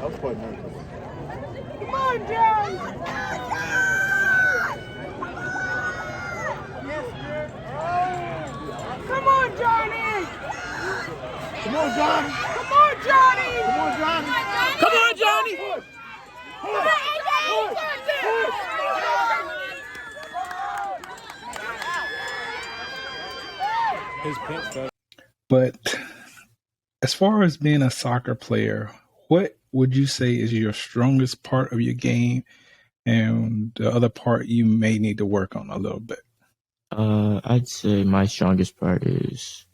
I was quite nervous. Come on, John! Come on, Johnny! Come on, Johnny! Come on, Johnny! Come on, Johnny! Come on, Johnny! But as far as being a soccer player, what would you say is your strongest part of your game and the other part you may need to work on a little bit? I'd say my strongest part is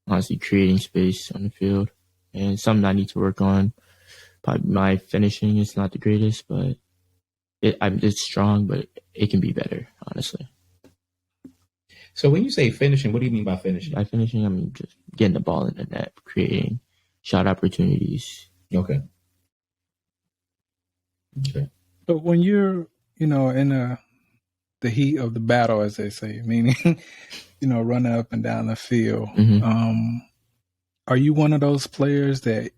honestly creating space on the field, and something I need to work on. Probably my finishing is not the greatest, but it's strong, but it can be better, honestly. So when you say finishing, what do you mean by finishing? By finishing, I mean just getting the ball in the net, creating shot opportunities. Okay. But when you're, in the heat of the battle, as they say, meaning, running up and down the field, are you one of those players that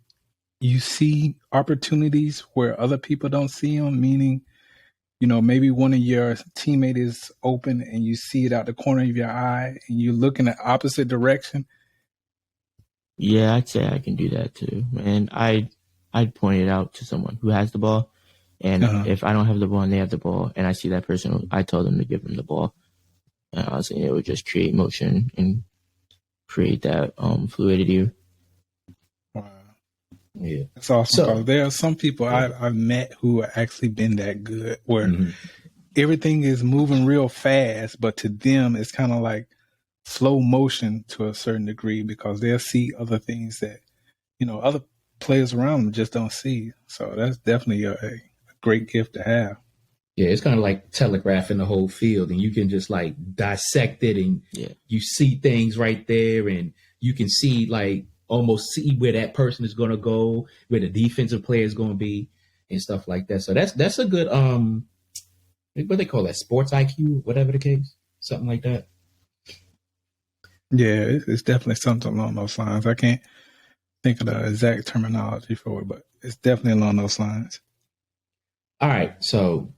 you see opportunities where other people don't see them? Meaning, maybe one of your teammates is open and you see it out the corner of your eye and you look in the opposite direction. Yeah, I'd say I can do that too. And I'd point it out to someone who has the ball. And if I don't have the ball and they have the ball and I see that person, I tell them to give them the ball. And honestly, it would just create motion and create that fluidity. Wow. Yeah. It's awesome. So, there are some people I've met who have actually been that good where everything is moving real fast, but to them, it's kind of like slow motion to a certain degree because they'll see other things that, other players around them just don't see. So that's definitely a great gift to have. Yeah, it's kind of like telegraphing the whole field, and you can just like dissect it, and you see things right there, and you can see almost see where that person is going to go, where the defensive player is going to be, and stuff like that. So that's a good what they call that, sports IQ, whatever the case, something like that. Yeah, it's definitely something along those lines. I can't think of the exact terminology for it, but it's definitely along those lines. All right, so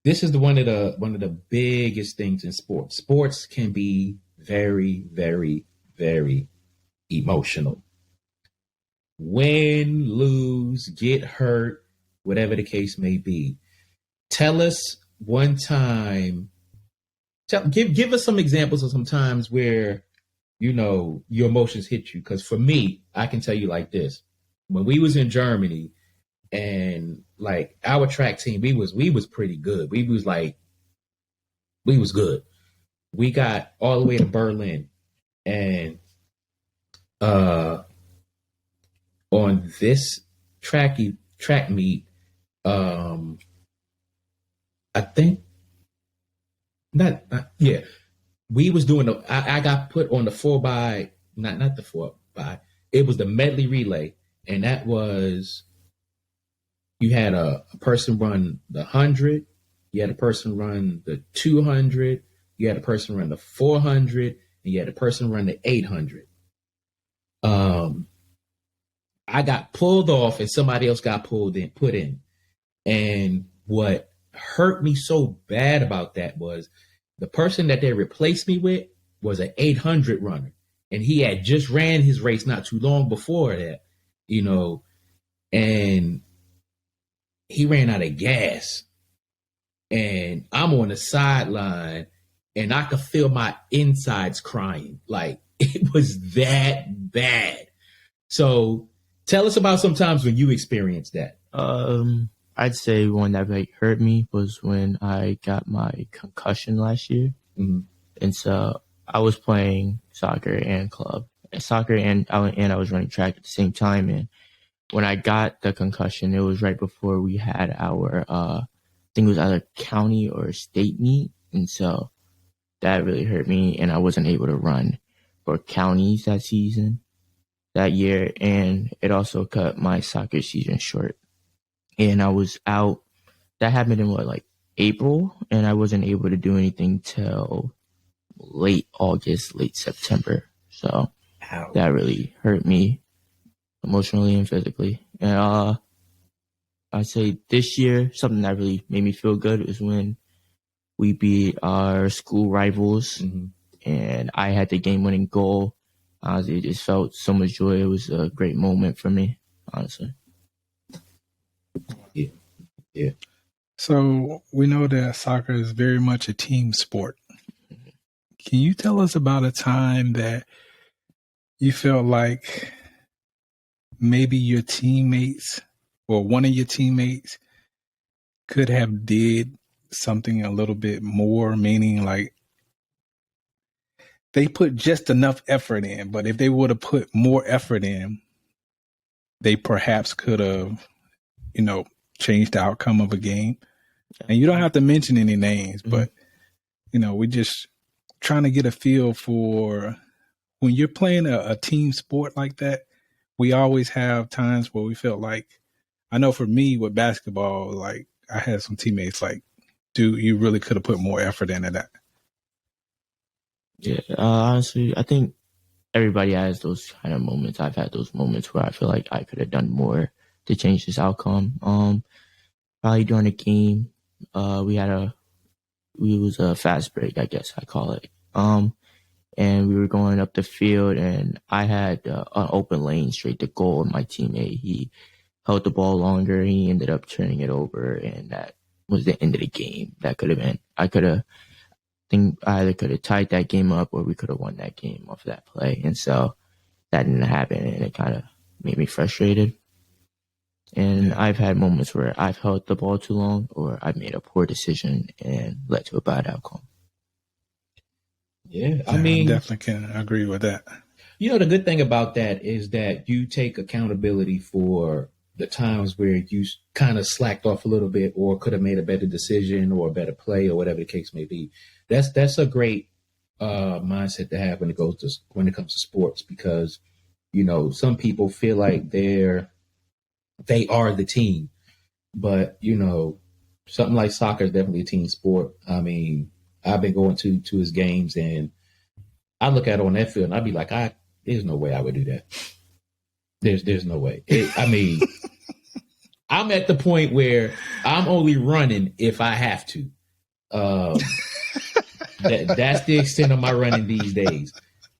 this is one of the biggest things in sports. Sports can be very, very, very emotional. Win, lose, get hurt, whatever the case may be. Tell us one time. Give us some examples of some times where your emotions hit you. Because for me, I can tell you like this: when we was in Germany. And our track team, we was pretty good. We was good. We got all the way to Berlin, and on this track meet, I think not we was doing I got put on the 4x, not the 4x. It was the medley relay, and that was. You had a person run the 100, you had a person run the 200, you had a person run the 400, and you had a person run the 800. I got pulled off and somebody else got put in. And what hurt me so bad about that was the person that they replaced me with was an 800 runner. And he had just ran his race not too long before that, and he ran out of gas, and I'm on the sideline, and I could feel my insides crying. It was that bad. So tell us about some times when you experienced that. I'd say one that hurt me was when I got my concussion last year. And so I was playing soccer and club. And I was running track at the same time, and when I got the concussion, it was right before we had our, I think it was either county or state meet. And so that really hurt me. And I wasn't able to run for counties that year. And it also cut my soccer season short. and I was out. That happened in like April, and I wasn't able to do anything till late August, late September. So that really hurt me emotionally and physically. And I'd say this year, something that really made me feel good was when we beat our school rivals, and I had the game-winning goal. Honestly, it just felt so much joy. It was a great moment for me, honestly. Yeah. So we know that soccer is very much a team sport. Can you tell us about a time that you felt like maybe your teammates or one of your teammates could have did something a little bit more, meaning like they put just enough effort in, but if they would have put more effort in, they perhaps could have, changed the outcome of a game. And you don't have to mention any names, but, we're just trying to get a feel for when you're playing a team sport like that. We always have times where we felt like, I know for me with basketball, like I had some teammates like, dude, you really could have put more effort into that. Yeah, honestly, I think everybody has those kind of moments. I've had those moments where I feel like I could have done more to change this outcome. Probably during the game, we was a fast break, I guess I call it. And we were going up the field, and I had an open lane straight to goal. And my teammate, he held the ball longer. He ended up turning it over, and that was the end of the game. That could have been. I think I either could have tied that game up, or we could have won that game off of that play. And so that didn't happen, and it kind of made me frustrated. And I've had moments where I've held the ball too long, or I've made a poor decision and led to a bad outcome. Yeah, I definitely can agree with that. The good thing about that is that you take accountability for the times where you kind of slacked off a little bit, or could have made a better decision or a better play, or whatever the case may be. That's a great mindset to have when it comes to sports, because some people feel like they are the team, but something like soccer is definitely a team sport. I mean, I've been going to his games, and I look at it on that field, and I'd be like, there's no way I would do that. There's no way. I'm at the point where I'm only running if I have to. That's the extent of my running these days.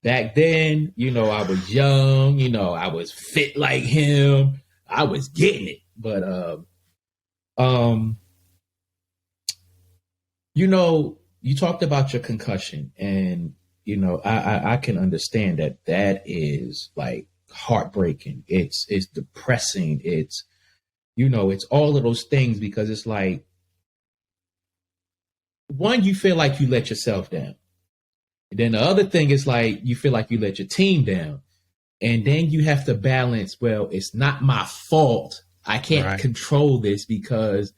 Back then, I was young, I was fit like him. I was getting it. But you talked about your concussion, and I can understand that is like heartbreaking. It's depressing. It's it's all of those things, because it's like, one, you feel like you let yourself down. And then the other thing is like, you feel like you let your team down. And then you have to balance, well, it's not my fault. I can't control this because